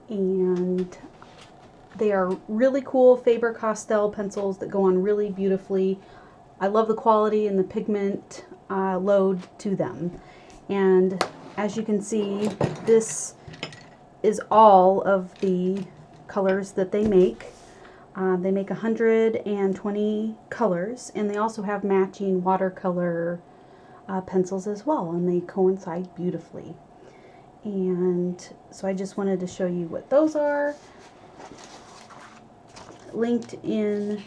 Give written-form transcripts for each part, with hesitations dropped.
and they are really cool Faber-Castell pencils that go on really beautifully. I love the quality and the pigment load to them. And as you can see, this is all of the colors that they make. They make 120 colors, and they also have matching watercolor pencils as well, and they coincide beautifully. And so I just wanted to show you what those are. Linked in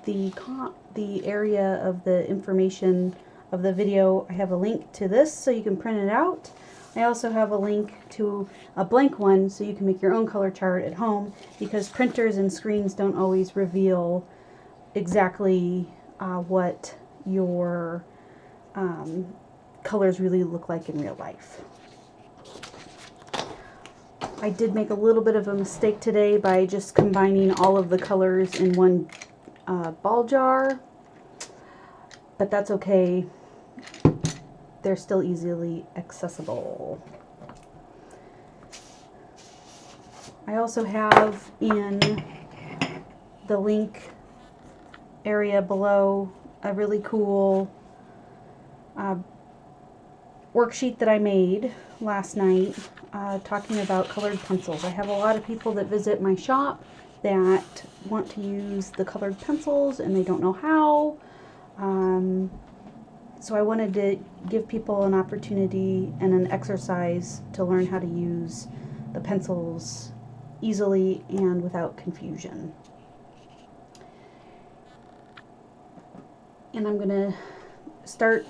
the area of the information of the video, I have a link to this so you can print it out. I also have a link to a blank one so you can make your own color chart at home, because printers and screens don't always reveal exactly what your colors really look like in real life. I did make a little bit of a mistake today by just combining all of the colors in one ball jar, but that's okay. They're still easily accessible. I also have in the link area below a really cool worksheet that I made last night talking about colored pencils. I have a lot of people that visit my shop that want to use the colored pencils and they don't know how. So I wanted to give people an opportunity and an exercise to learn how to use the pencils easily and without confusion. And I'm going to start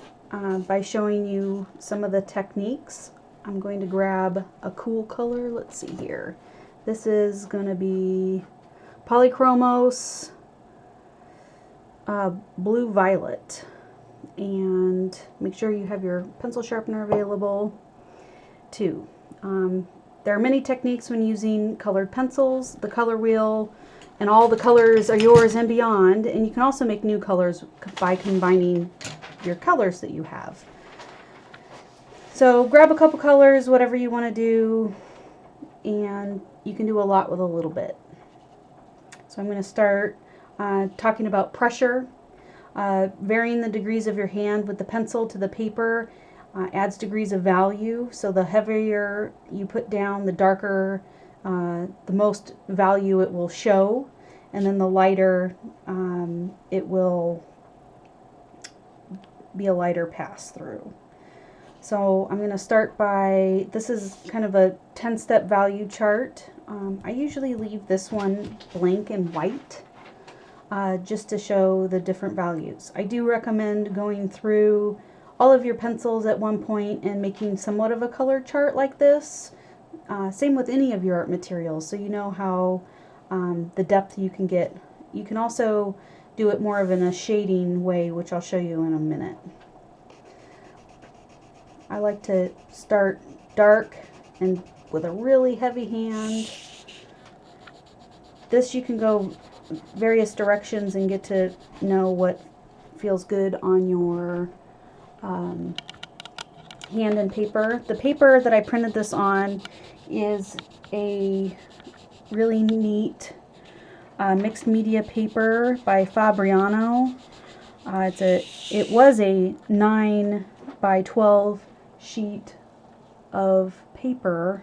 by showing you some of the techniques. I'm going to grab a cool color. Let's see here. This is going to be Polychromos Blue Violet. And make sure you have your pencil sharpener available too. There are many techniques when using colored pencils. The color wheel and all the colors are yours and beyond, and you can also make new colors by combining your colors that you have. So grab a couple colors, whatever you want to do, and you can do a lot with a little bit. So I'm going to start talking about pressure. Varying the degrees of your hand with the pencil to the paper adds degrees of value. So the heavier you put down, the darker, the most value it will show, and then the lighter it will be a lighter pass through. So I'm going to start by, this is kind of a 10-step value chart. I usually leave this one blank and white. Just to show the different values. I do recommend going through all of your pencils at one point and making somewhat of a color chart like this. Same with any of your art materials, so you know how the depth you can get. You can also do it more of in a shading way, which I'll show you in a minute. I like to start dark and with a really heavy hand. This you can go various directions and get to know what feels good on your hand and paper. The paper that I printed this on is a really neat mixed media paper by Faber-Castell. It was a 9 by 12 sheet of paper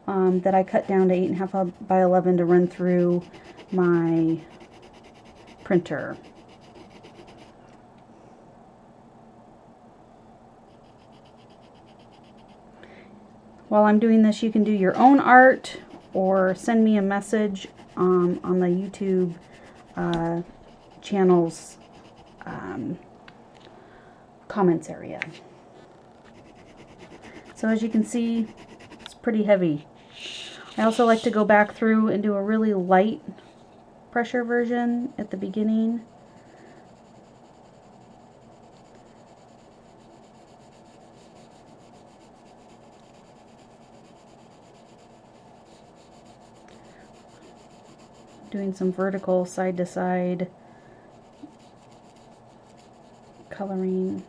that I cut down to 8.5 by 11 to run through my printer. While I'm doing this, you can do your own art or send me a message on the YouTube channel's comments area. So as you can see, it's pretty heavy. I also like to go back through and do a really light pressure version at the beginning. Doing some vertical side to side coloring.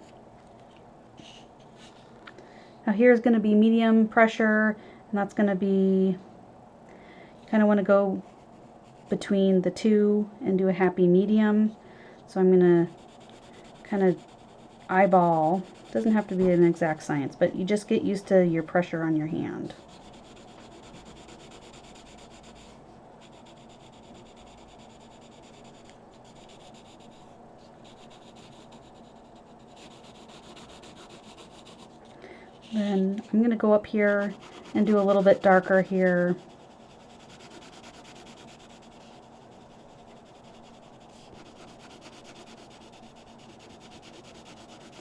Now here's going to be medium pressure, and that's going to be kind of want to go between the two and do a happy medium. So I'm going to kind of eyeball. It doesn't have to be an exact science, but you just get used to your pressure on your hand. Then I'm going to go up here and do a little bit darker here.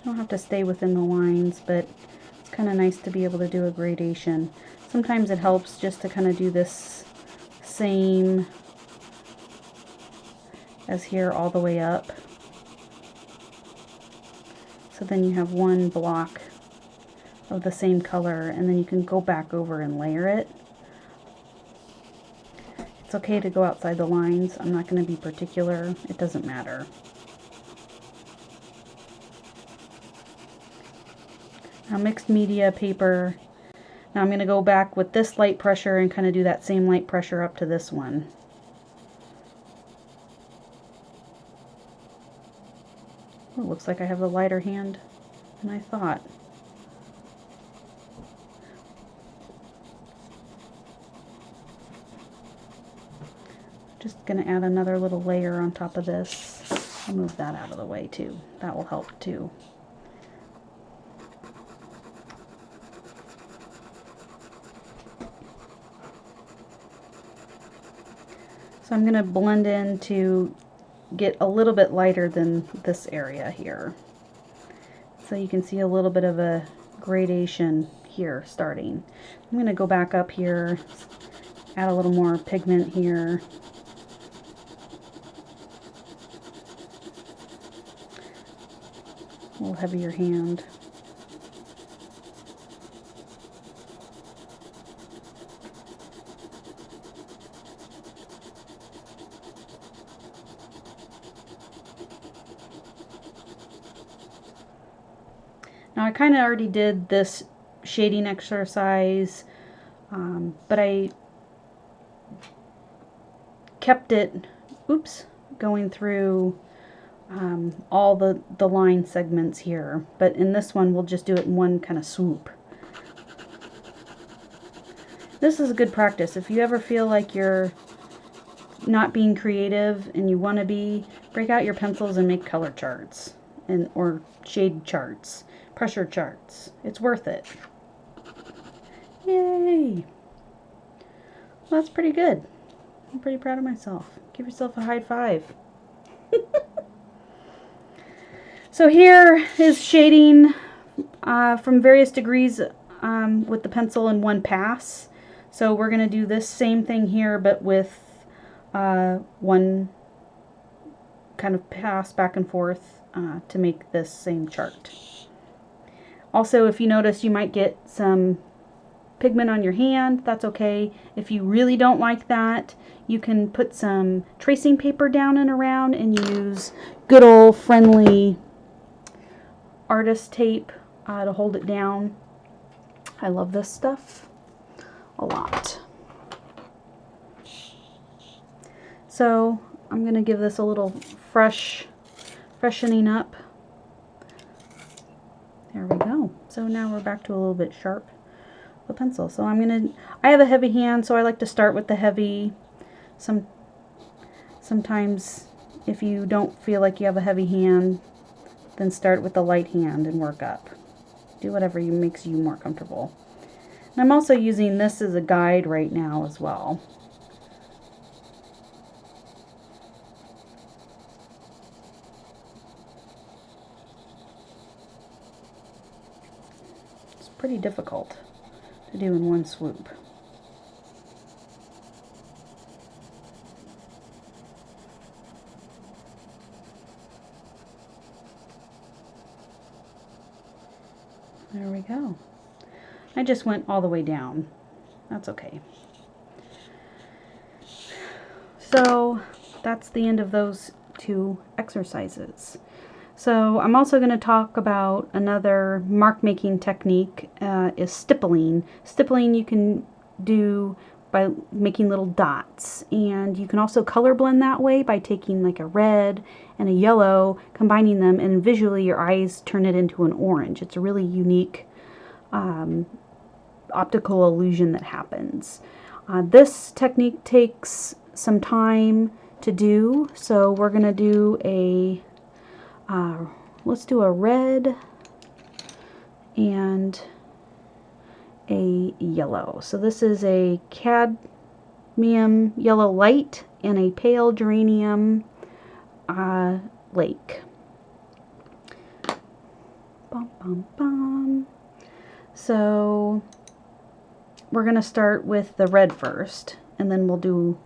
Don't have to stay within the lines, but it's kind of nice to be able to do a gradation. Sometimes it helps just to kind of do this same as here all the way up. So then you have one block of the same color, and then you can go back over and layer it. It's okay to go outside the lines. I'm not going to be particular. It doesn't matter. Now, mixed media paper. Now I'm going to go back with this light pressure and kind of do that same light pressure up to this one. Oh, it looks like I have a lighter hand than I thought. Just going to add another little layer on top of this. I'll move that out of the way too. That will help too. So I'm going to blend in to get a little bit lighter than this area here. So you can see a little bit of a gradation here starting. I'm going to go back up here, add a little more pigment here. A little heavier hand. Now I kind of already did this shading exercise, but I kept it, going through all the line segments here. But in this one, we'll just do it in one kind of swoop. This is a good practice. If you ever feel like you're not being creative and you want to be, break out your pencils and make color charts or shade charts. Pressure charts. It's worth it. Yay! Well, that's pretty good. I'm pretty proud of myself. Give yourself a high five. So here is shading from various degrees with the pencil in one pass. So we're going to do this same thing here, but with one kind of pass back and forth to make this same chart. Also, if you notice, you might get some pigment on your hand. That's okay. If you really don't like that, you can put some tracing paper down and around and use good old friendly artist tape to hold it down. I love this stuff a lot. So I'm going to give this a little freshening up. There we go. So now we're back to a little bit sharp with the pencil. So I have a heavy hand, so I like to start with the heavy. Sometimes if you don't feel like you have a heavy hand, then start with the light hand and work up. Do whatever makes you more comfortable. And I'm also using this as a guide right now as well. Pretty difficult to do in one swoop. There we go. I just went all the way down. That's okay. So that's the end of those two exercises. So I'm also going to talk about another mark making technique is stippling. Stippling you can do by making little dots, and you can also color blend that way by taking like a red and a yellow, combining them, and visually your eyes turn it into an orange. It's a really unique optical illusion that happens. This technique takes some time to do, so we're going to do a, let's do a red and a yellow. So this is a cadmium yellow light and a pale geranium lake. Bum, bum, bum. So we're going to start with the red first, and then we'll do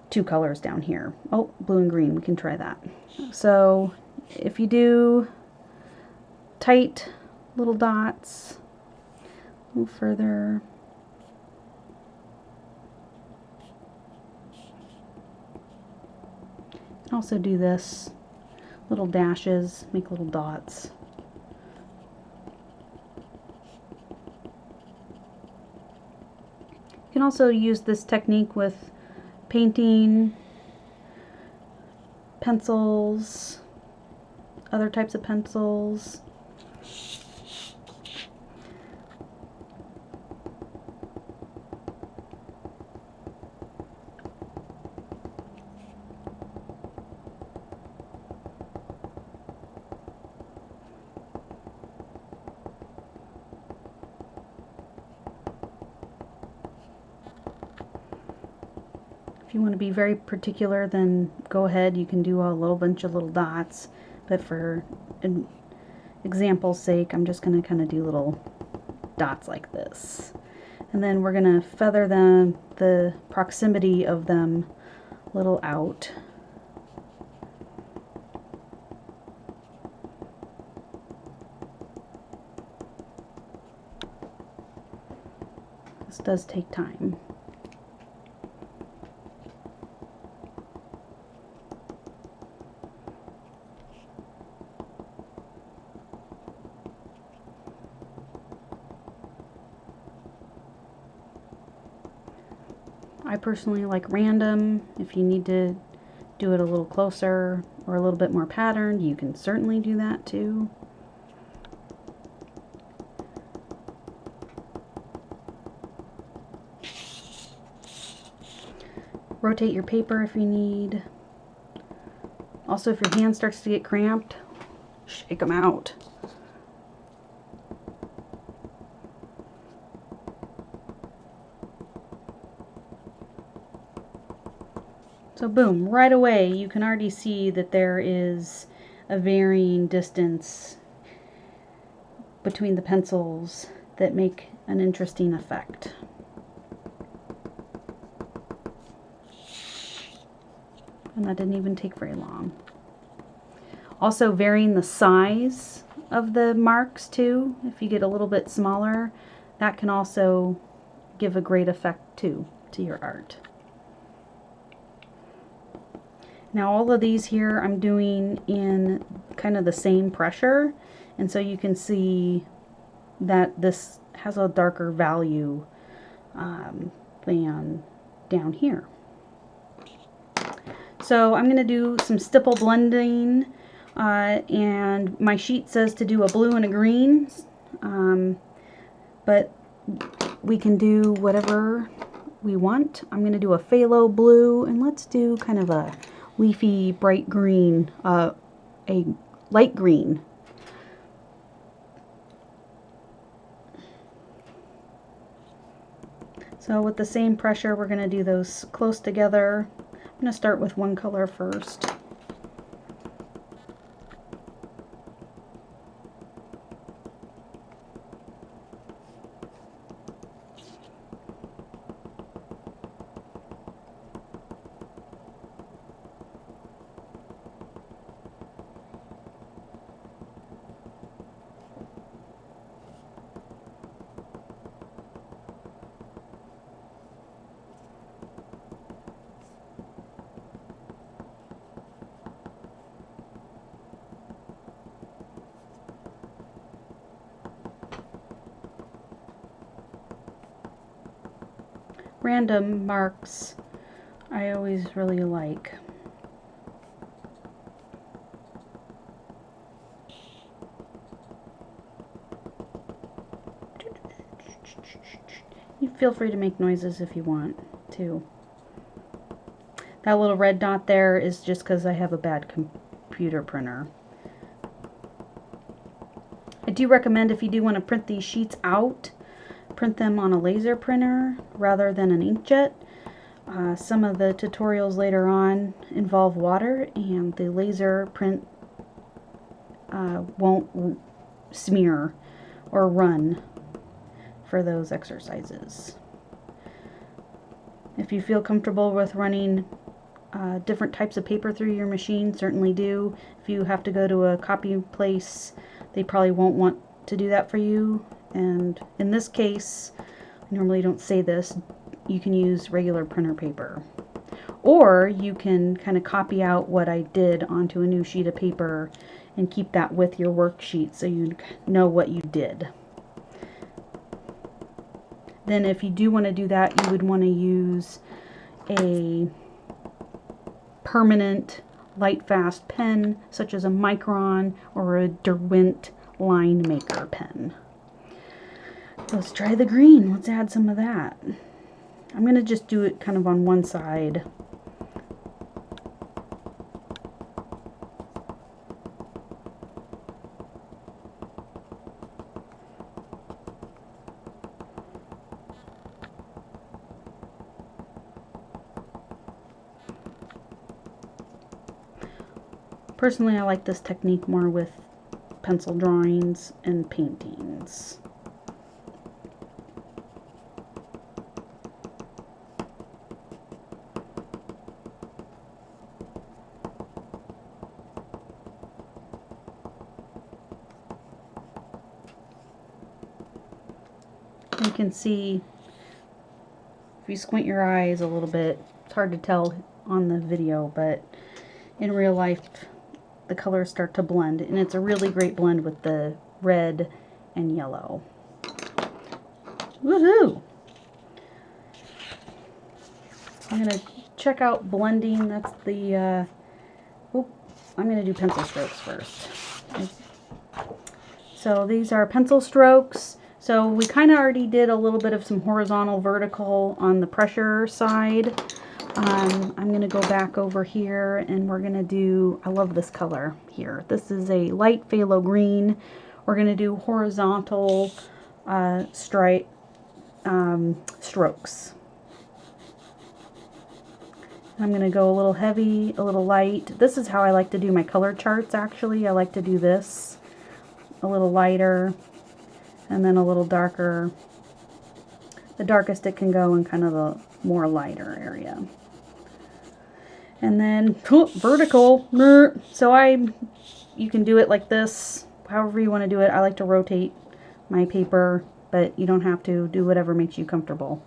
two colors down here. Oh, blue and green, we can try that. So if you do tight little dots, a little further, you can also do this, little dashes, make little dots. You can also use this technique with painting, pencils, other types of pencils. If you want to be very particular, then go ahead, you can do a little bunch of little dots, but for an example's sake, I'm just going to kind of do little dots like this. And then we're going to feather them, the proximity of them a little out. This does take time. I personally like random. If you need to do it a little closer or a little bit more patterned, you can certainly do that too. Rotate your paper if you need. Also, if your hand starts to get cramped, shake them out. So boom, right away you can already see that there is a varying distance between the pencils that make an interesting effect. And that didn't even take very long. Also varying the size of the marks too. If you get a little bit smaller, that can also give a great effect too to your art. Now all of these here I'm doing in kind of the same pressure, and so you can see that this has a darker value than down here. So I'm going to do some stipple blending, and my sheet says to do a blue and a green, but we can do whatever we want. I'm going to do a phthalo blue, and let's do kind of a leafy bright green, a light green. So with the same pressure, we're going to do those close together. I'm going to start with one color first. random marks I always really like. You feel free to make noises if you want to. That little red dot there is just because I have a bad computer printer. I do recommend, if you do want to print these sheets out, print them on a laser printer rather than an inkjet. Some of the tutorials later on involve water, and the laser print won't smear or run for those exercises. If you feel comfortable with running different types of paper through your machine, certainly do. If you have to go to a copy place, they probably won't want to do that for you. And in this case, I normally don't say this, you can use regular printer paper. Or you can kind of copy out what I did onto a new sheet of paper and keep that with your worksheet so you know what you did. Then if you do want to do that, you would want to use a permanent light fast pen such as a Micron or a Derwent line maker pen. Let's try the green. Let's add some of that. I'm going to just do it kind of on one side. Personally, I like this technique more with pencil drawings and paintings. You can see, if you squint your eyes a little bit, it's hard to tell on the video, but in real life the colors start to blend, and it's a really great blend with the red and yellow. Woohoo! I'm going to check out blending. That's the, I'm going to do pencil strokes first. So these are pencil strokes. So we kind of already did a little bit of some horizontal, vertical on the pressure side. I'm going to go back over here and we're going to do, I love this color here. This is a light phthalo green. We're going to do horizontal strokes. I'm going to go a little heavy, a little light. This is how I like to do my color charts actually. I like to do this a little lighter and then a little darker. The darkest it can go in kind of the more lighter area. And then vertical. So you can do it like this, however you want to do it. I like to rotate my paper, but you don't have to. Do whatever makes you comfortable.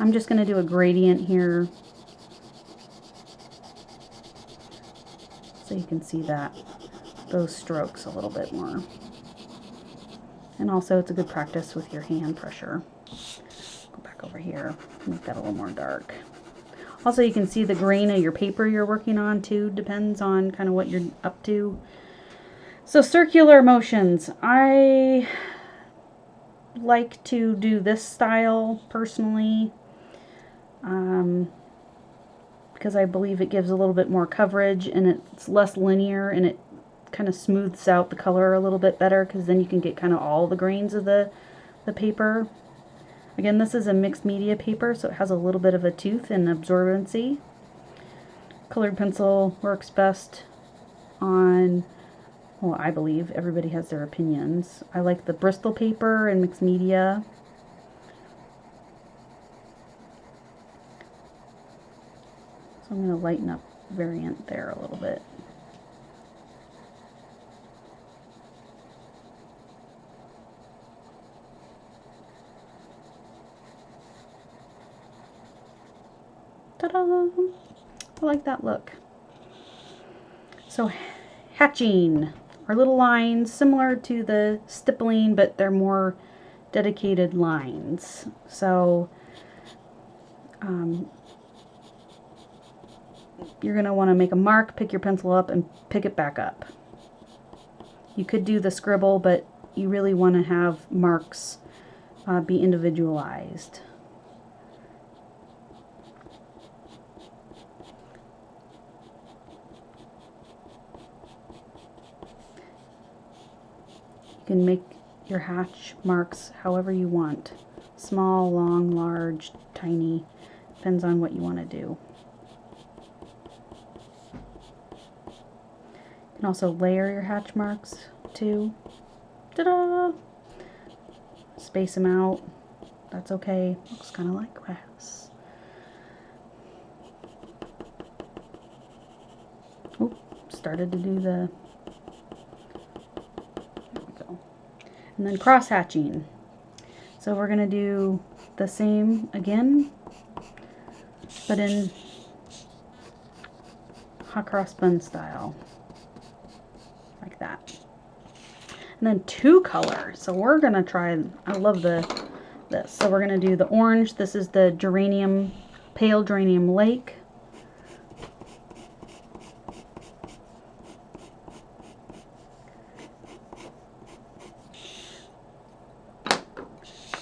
I'm just going to do a gradient here so you can see those strokes a little bit more. And also it's a good practice with your hand pressure. Go back over here, make that a little more dark. Also you can see the grain of your paper you're working on too, depends on kind of what you're up to. So circular motions. I like to do this style personally because I believe it gives a little bit more coverage and it's less linear and it kind of smooths out the color a little bit better, because then you can get kind of all the grains of the paper. Again, this is a mixed media paper, so it has a little bit of a tooth and absorbency. Colored pencil works best on, well, I believe everybody has their opinions. I like the Bristol paper and mixed media. So I'm going to lighten up variant there a little bit. Ta-da! I like that look. So hatching. are little lines similar to the stippling, but they're more dedicated lines. So you're going to want to make a mark, pick your pencil up, and pick it back up. You could do the scribble, but you really want to have marks be individualized. You can make your hatch marks however you want. Small, long, large, tiny. Depends on what you want to do. You can also layer your hatch marks too. Ta-da! Space them out. That's okay. Looks kind of like grass. Oh, started to do the... There we go. And then cross hatching. So we're going to do the same again, but in hot cross bun style. Like that. And then 2 colors. So we're going to try, I love this. So we're going to do the orange. This is the geranium, pale geranium lake.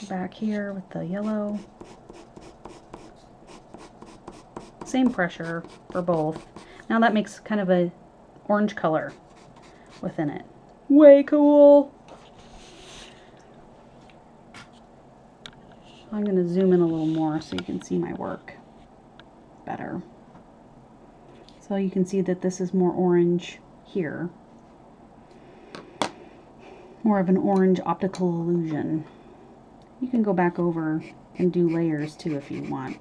Back here with the yellow. Same pressure for both. Now that makes kind of a orange color within it. Way cool! I'm going to zoom in a little more so you can see my work better. So you can see that this is more orange here. More of an orange optical illusion. You can go back over and do layers too if you want.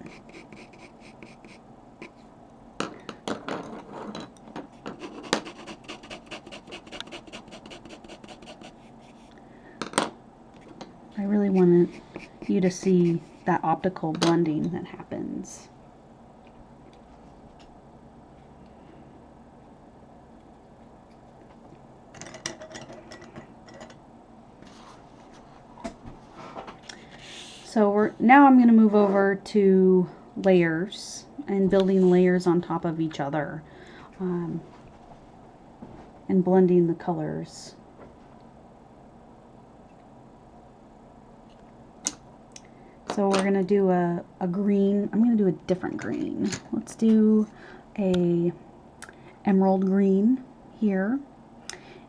I really wanted you to see that optical blending that happens. So now I'm going to move over to layers and building layers on top of each other and blending the colors. So we're going to do a green. I'm going to do a different green. Let's do a emerald green here.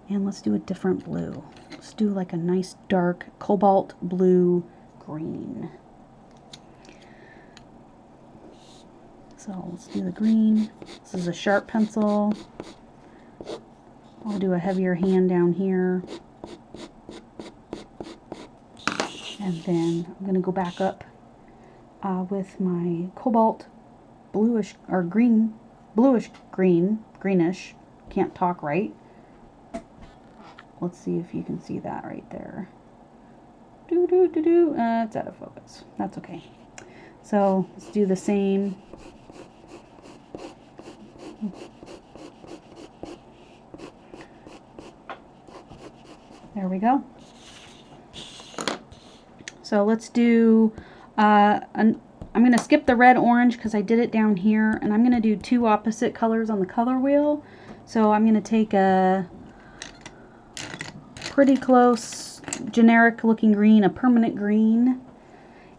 And let's do a different blue. Let's do like a nice dark cobalt blue green. So let's do the green. This is a sharp pencil. I'll do a heavier hand down here. And then I'm going to go back up with my cobalt bluish or green, bluish green, greenish. Can't talk right. Let's see if you can see that right there. It's out of focus. That's okay. So let's do the same. There we go. So let's do, I'm going to skip the red orange because I did it down here, and I'm going to do 2 opposite colors on the color wheel. So I'm going to take a pretty close generic looking green, a permanent green,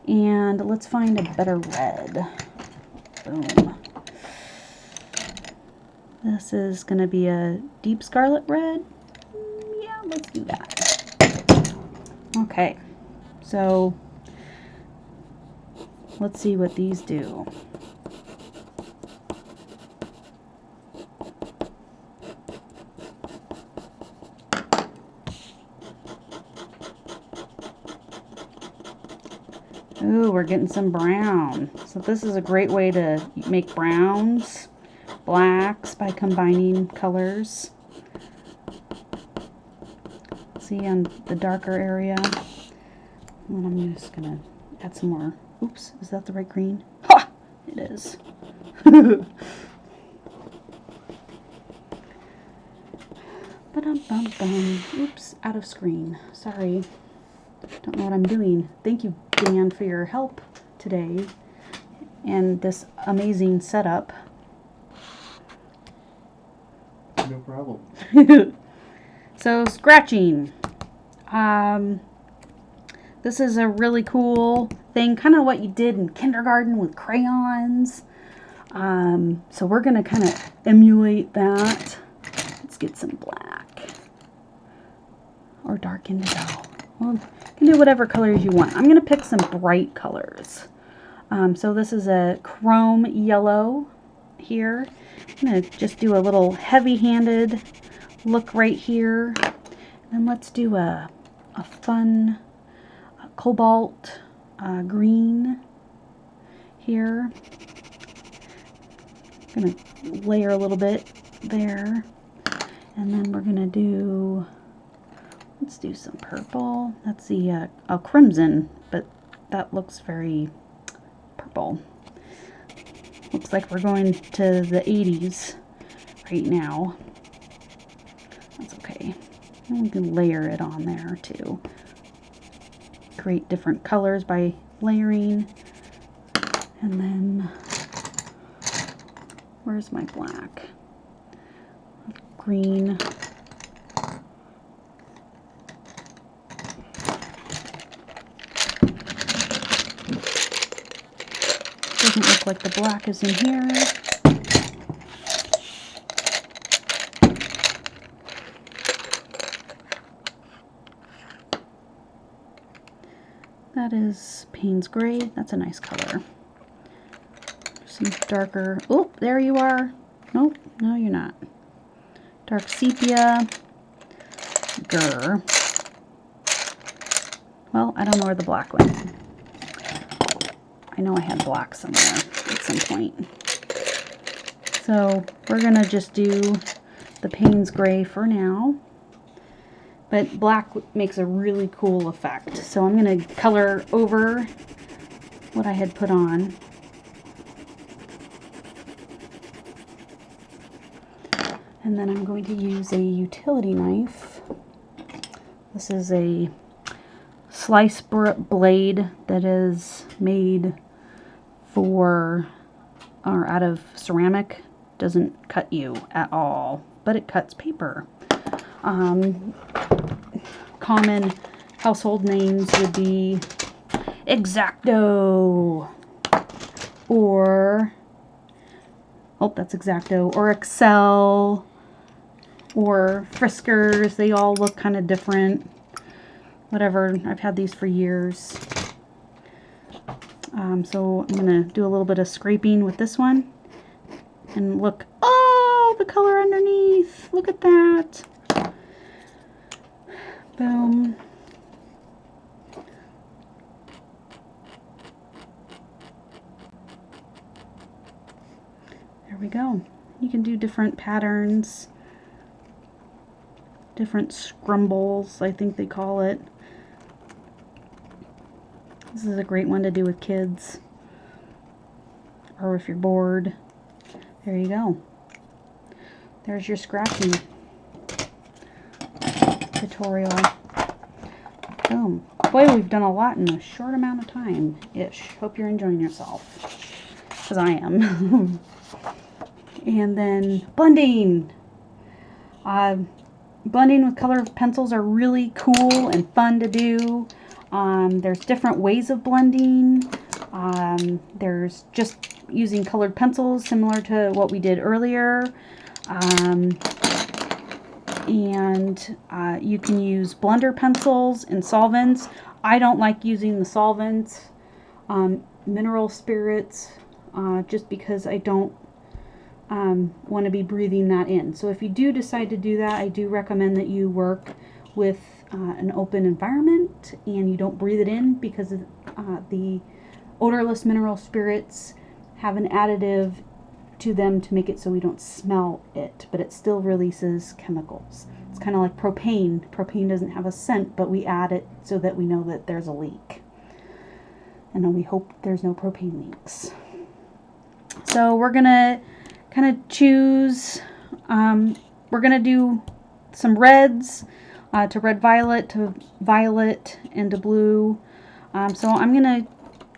and let's find a better red. Boom. This is going to be a deep scarlet red. Yeah, let's do that. Okay. So let's see what these do. Ooh, we're getting some brown. So this is a great way to make browns, blacks by combining colors. See on the darker area. And I'm just going to add some more. Oops, is that the right green? Ha! It is. But Bum, bum, bum. Oops, out of screen. Sorry. Don't know what I'm doing. Thank you, Dan, for your help today and this amazing setup. No problem. So, scratching. This is a really cool thing, kind of what you did in kindergarten with crayons. So we're going to kind of emulate that. Let's get some black or dark indigo. Well, you can do whatever colors you want. I'm going to pick some bright colors. So this is a chrome yellow here. I'm going to just do a little heavy-handed look right here. And let's do a fun cobalt green here. I'm going to layer a little bit there. And then we're going to do, let's do some purple. That's the a crimson, but that looks very purple. Looks like we're going to the 80s right now. That's okay. And we can layer it on there too. Create different colors by layering. And then, where's my black? Green. Doesn't look like the black is in here. That is Payne's Gray. That's a nice color. Some darker. Oh, there you are. Nope, no, you're not. Dark sepia. Grr. Well, I don't know where the black went. I know I had black somewhere at some point. So we're going to just do the Payne's Gray for now. But black makes a really cool effect. So I'm going to color over what I had put on. And then I'm going to use a utility knife. This is a slice blade that is made for or out of ceramic. Doesn't cut you at all, but it cuts paper. Common household names would be X-Acto or, oh, that's X-Acto, or Excel or Friskers. They all look kind of different. Whatever, I've had these for years. So I'm going to do a little bit of scraping with this one. And look, oh, the color underneath. Look at that. Boom. There we go. You can do different patterns. Different scrumbles, I think they call it. This is a great one to do with kids. Or if you're bored. There you go. There's your scratching tutorial. Boom. Boy, we've done a lot in a short amount of time-ish. Hope you're enjoying yourself. Because I am. And then blending. Blending with colored pencils are really cool and fun to do. There's different ways of blending. There's just using colored pencils, similar to what we did earlier. And you can use blender pencils and solvents. I don't like using the solvents, mineral spirits, just because I don't want to be breathing that in. So if you do decide to do that, I do recommend that you work with an open environment and you don't breathe it in, because the odorless mineral spirits have an additive to them to make it so we don't smell it, but it still releases chemicals. It's kind of like propane. Propane doesn't have a scent, but we add it so that we know that there's a leak. And then we hope there's no propane leaks. So we're going to kind of choose, we're going to do some reds to red violet to violet and to blue. So I'm going to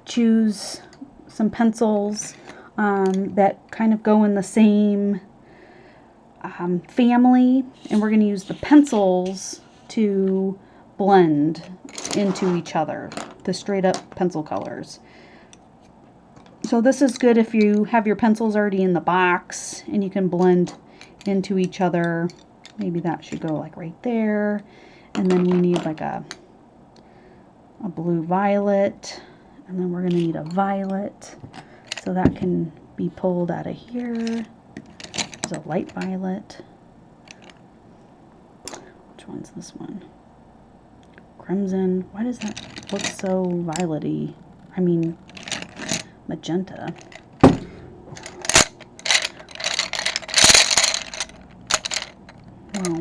choose some pencils that kind of go in the same family, and we're going to use the pencils to blend into each other, the straight up pencil colors. So this is good if you have your pencils already in the box and you can blend into each other. Maybe that should go like right there. And then we need like a blue violet, and then we're going to need a violet, so that can be pulled out of here. There's a light violet. Which one's this one? Crimson. Why does that look so violet-y? I mean, magenta. Wow.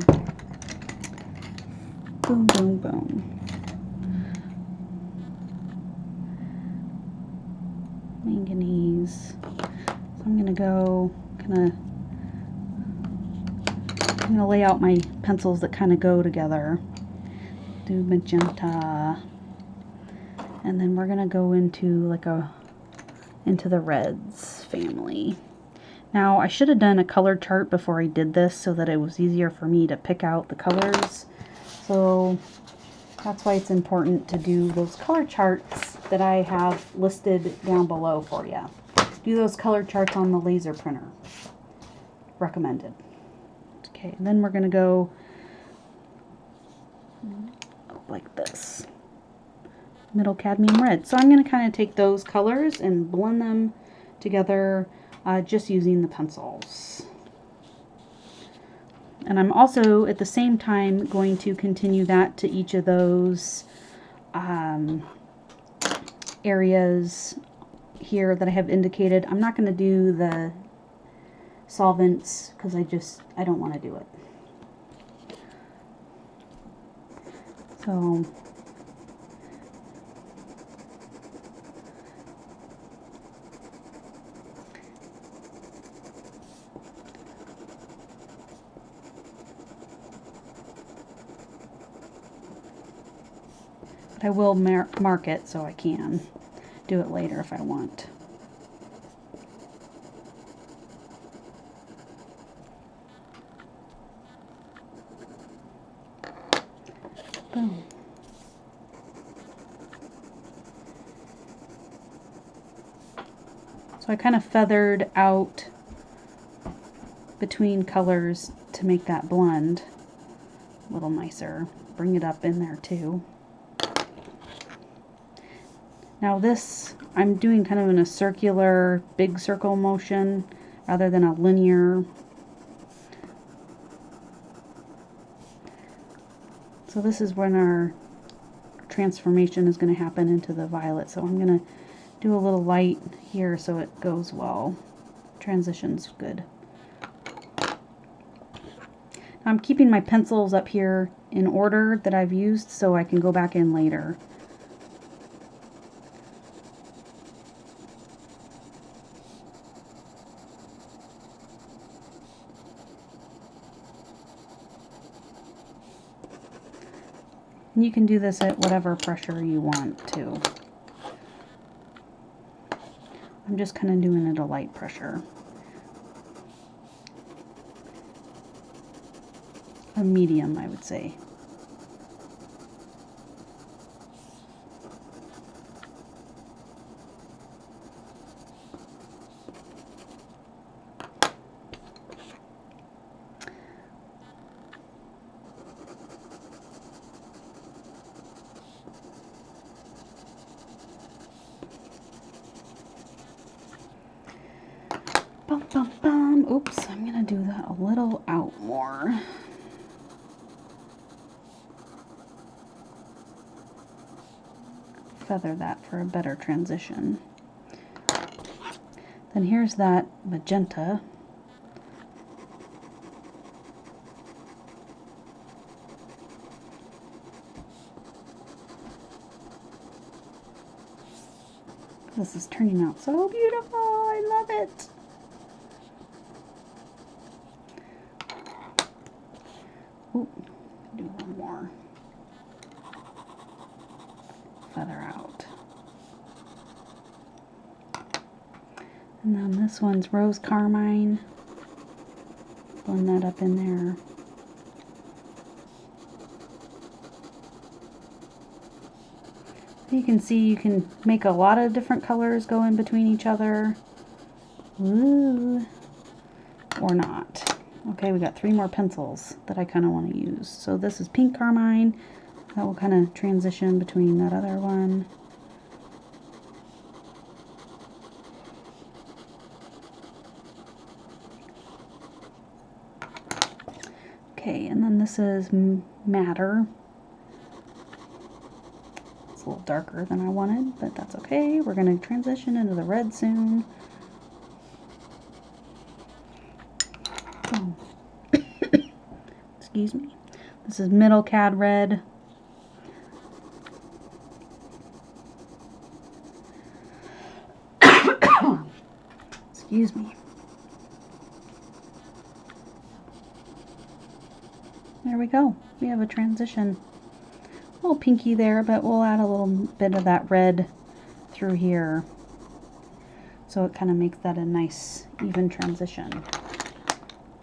Boom, boom, boom. Manganese. So I'm gonna go I'm gonna lay out my pencils that kind of go together. Do magenta, and then we're gonna go into into the reds family. Now I should have done a color chart before I did this so that it was easier for me to pick out the colors. So that's why it's important to do those color charts that I have listed down below for you. Do those color charts on the laser printer. Recommended. Okay, and then we're going to go like this. Middle cadmium red. So I'm going to kind of take those colors and blend them together just using the pencils. And I'm also at the same time going to continue that to each of those areas here that I have indicated. I'm not going to do the solvents because I don't want to do it. So but I will mark it so I can do it later if I want. Boom. So I kind of feathered out between colors to make that blend a little nicer. Bring it up in there too. Now this, I'm doing kind of in a circular, big circle motion rather than a linear. So this is when our transformation is going to happen into the violet. So I'm going to do a little light here so it goes well. Transition's good. I'm keeping my pencils up here in order that I've used so I can go back in later. And you can do this at whatever pressure you want to. I'm just kind of doing it at a light pressure. A medium, I would say. Bum, bum, bum. Oops, I'm going to do that a little out more. Feather that for a better transition. Then here's that magenta. This is turning out so beautiful. I love it. Ooh, do one more feather out. And then this one's Rose Carmine. Blend that up in there. You can see you can make a lot of different colors go in between each other. Ooh. Or not. Okay, we got 3 more pencils that I kind of want to use. So this is Pink Carmine. That will kind of transition between that other one. Okay, and then this is Matter. It's a little darker than I wanted, but that's okay. We're going to transition into the red soon. Oh. Excuse me. This is Middle Cad Red. Excuse me. There we go. We have a transition. A little pinky there, but we'll add a little bit of that red through here. So it kind of makes that a nice, even transition.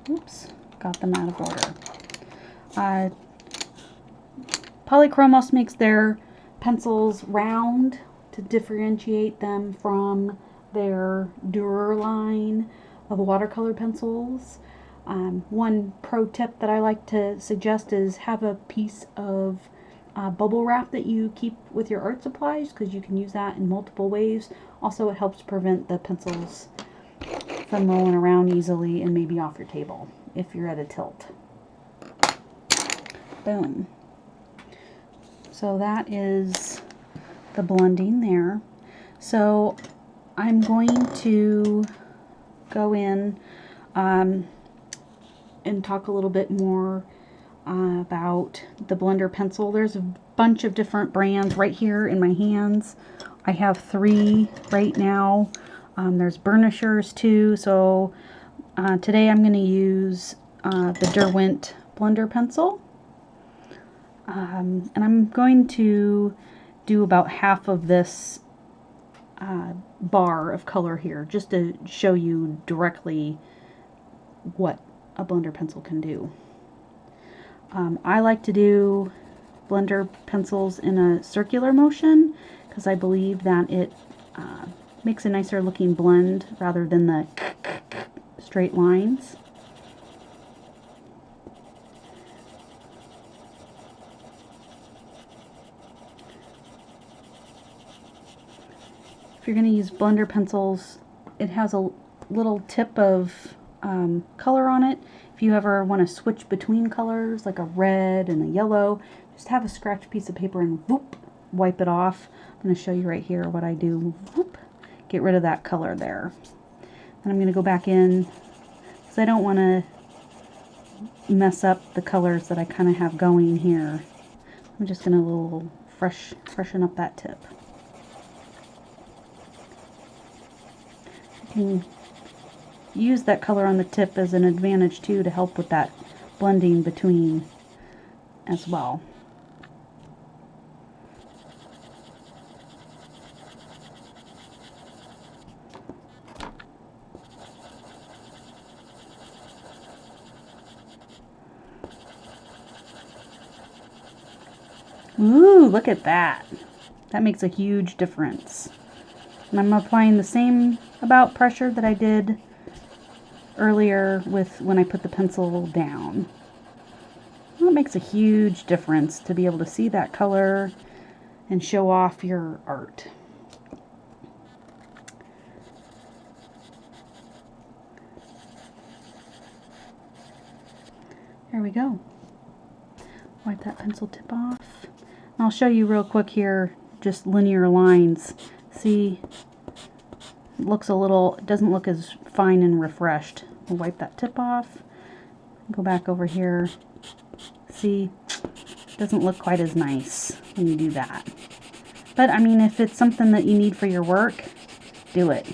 Oops, got them out of order. Polychromos makes their pencils round to differentiate them from their Durer line of watercolor pencils. One pro tip that I like to suggest is have a piece of bubble wrap that you keep with your art supplies, because you can use that in multiple ways. Also, it helps prevent the pencils from rolling around easily and maybe off your table if you're at a tilt. Boom. So that is the blending there. So I'm going to go in and talk a little bit more about the blender pencil. There's a bunch of different brands right here in my hands. I have 3 right now. There's burnishers too. So today I'm going to use the Derwent blender pencil. And I'm going to do about half of this bar of color here, just to show you directly what a blender pencil can do. I like to do blender pencils in a circular motion because I believe that it makes a nicer looking blend rather than the straight lines. If you're going to use blender pencils, it has a little tip of color on it. If you ever want to switch between colors, like a red and a yellow, just have a scratch piece of paper and whoop, wipe it off. I'm going to show you right here what I do. Whoop, get rid of that color there. And I'm going to go back in because I don't want to mess up the colors that I kind of have going here. I'm just going to freshen up that tip. You can use that color on the tip as an advantage too to help with that blending between as well. Ooh, look at that. That makes a huge difference. And I'm applying the same about pressure that I did earlier with when I put the pencil down. Well, it makes a huge difference to be able to see that color and show off your art. There we go. Wipe that pencil tip off. And I'll show you real quick here, just linear lines. See, it looks a little, it doesn't look as fine and refreshed. We'll wipe that tip off. Go back over here. See, it doesn't look quite as nice when you do that. But I mean, if it's something that you need for your work, do it.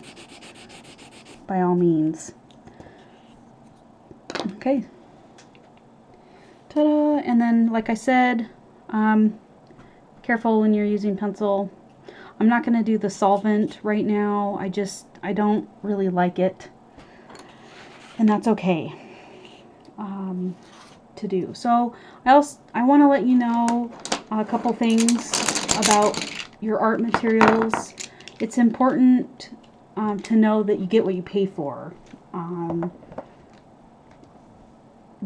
By all means. Okay. Ta-da! And then, like I said, careful when you're using pencil. I'm not going to do the solvent right now. I don't really like it. And that's okay to do. So I want to let you know a couple things about your art materials. It's important to know that you get what you pay for.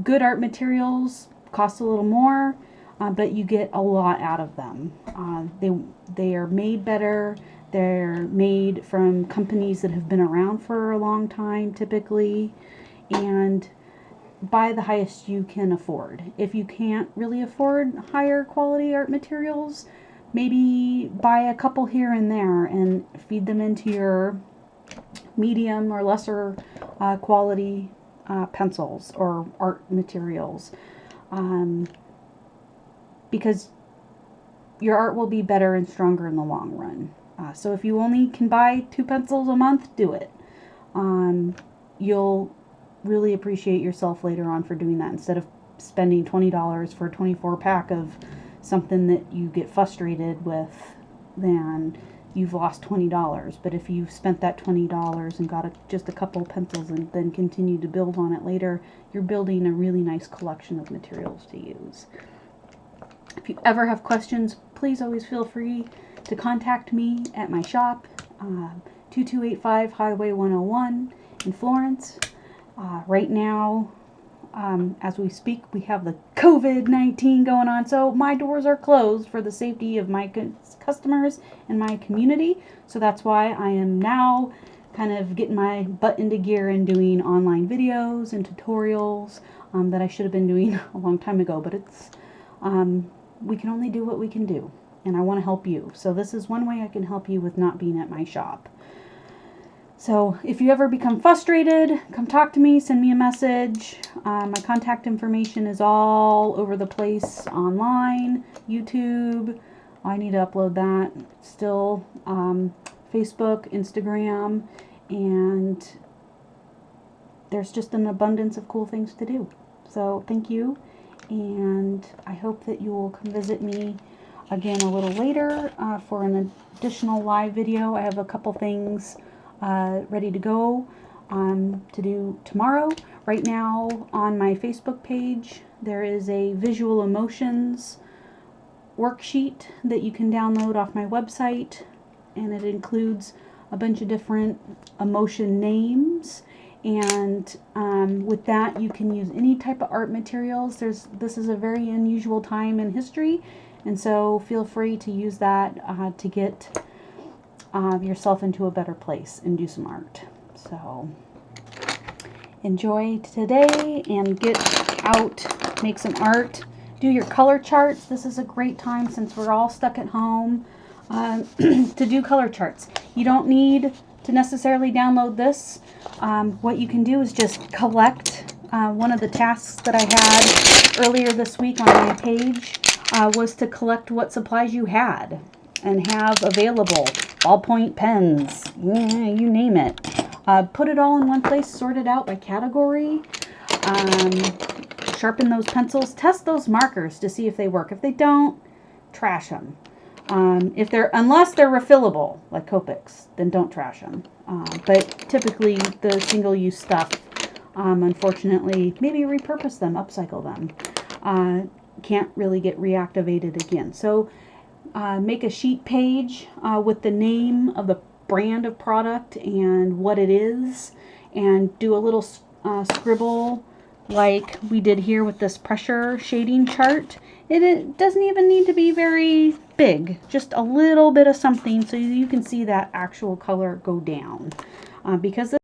Good art materials cost a little more, but you get a lot out of them. They are made better. They're made from companies that have been around for a long time, typically, and buy the highest you can afford. If you can't really afford higher quality art materials, maybe buy a couple here and there and feed them into your medium or lesser quality pencils or art materials, because your art will be better and stronger in the long run. So if you only can buy 2 pencils a month, do it. You'll really appreciate yourself later on for doing that, instead of spending $20 for a 24 pack of something that you get frustrated with. Then you've lost $20. But if you've spent that $20 and got just a couple pencils and then continue to build on it later, you're building a really nice collection of materials to use. If you ever have questions, please always feel free to contact me at my shop, 2285 Highway 101 in Florence. Right now, as we speak, we have the COVID-19 going on, so my doors are closed for the safety of my customers and my community. So that's why I am now kind of getting my butt into gear and doing online videos and tutorials that I should have been doing a long time ago. But it's we can only do what we can do, and I want to help you. So this is one way I can help you with not being at my shop. So if you ever become frustrated, come talk to me, send me a message. My contact information is all over the place online, YouTube. I need to upload that still. Facebook, Instagram, and there's just an abundance of cool things to do. So thank you, and I hope that you will come visit me again a little later for an additional live video. I have a couple things ready to go to do tomorrow. Right now on my Facebook page there is a visual emotions worksheet that you can download off my website, and it includes a bunch of different emotion names, and with that you can use any type of art materials. This is a very unusual time in history, and so feel free to use that to get yourself into a better place and do some art. So enjoy today and get out, make some art, do your color charts. This is a great time, since we're all stuck at home, to do color charts. You don't need to necessarily download this. What you can do is just collect. One of the tasks that I had earlier this week on my page was to collect what supplies you had and have available. Ballpoint pens, you name it. Put it all in one place, sort it out by category. Sharpen those pencils, test those markers to see if they work. If they don't, trash them. Unless they're refillable, like Copics, then don't trash them. But typically the single-use stuff, unfortunately, maybe repurpose them, upcycle them. Can't really get reactivated again. So make a sheet page with the name of the brand of product and what it is, and do a little scribble like we did here with this pressure shading chart. It doesn't even need to be very big, just a little bit of something so you can see that actual color go down. Because